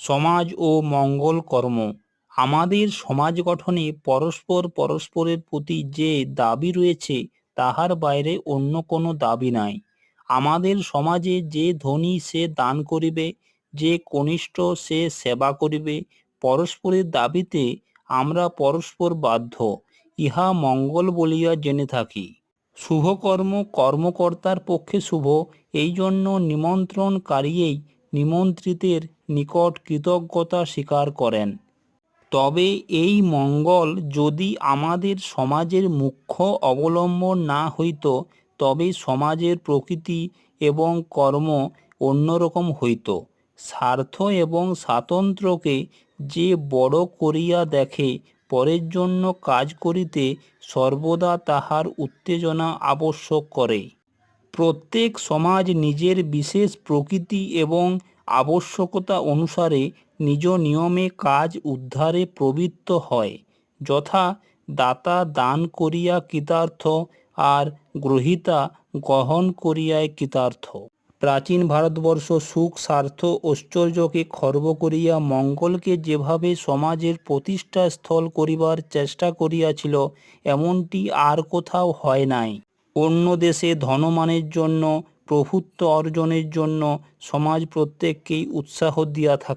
সমাজ ও মঙ্গল কর্ম। আমাদের সমাজ গঠনে পরস্পরের প্রতি যে দাবি রয়েছে তাহার বাইরে অন্য কোনো দাবি নাই। আমাদের সমাজে যে ধনী সে দান করিবে, যে কনিষ্ঠ সে সেবা করিবে। পরস্পরের দাবিতে আমরা পরস্পর বাধ্য, ইহা মঙ্গল বলিয়া জেনে থাকি। শুভকর্ম কর্মকর্তার পক্ষে শুভ, এই জন্য নিমন্ত্রণকারীই নিমন্ত্রিতের নিকট কৃতজ্ঞতা স্বীকার করেন। তবে এই মঙ্গল যদি আমাদের সমাজের মুখ্য অবলম্বন না হইত, তবে সমাজের প্রকৃতি এবং কর্ম অন্যরকম হইত। স্বার্থ এবং স্বাতন্ত্র্যকে যে বড় করিয়া দেখে, পরের জন্য কাজ করিতে সর্বদা তাহার উত্তেজনা আবশ্যক করে। প্রত্যেক সমাজ নিজের বিশেষ প্রকৃতি এবং আবশ্যকতা অনুসারে নিজ নিয়মে কাজ উদ্ধারে প্রবৃত্ত হয়। যথা দাতা দান করিয়া কৃতার্থ, আর গ্রহীতা গ্রহণ করিয়াই কৃতার্থ। প্রাচীন ভারতবর্ষ সুখ স্বার্থ ঐশ্বর্যকে খর্ব করিয়া মঙ্গলকে যেভাবে সমাজের প্রতিষ্ঠা স্থল করিবার চেষ্টা করিয়াছিল, এমনটি আর কোথাও হয় নাই। অন্য দেশে ধনমানের জন্য, প্রভুত্ব অর্জনের জন্য সমাজ প্রত্যেককেই উৎসাহ দিয়া থাকে।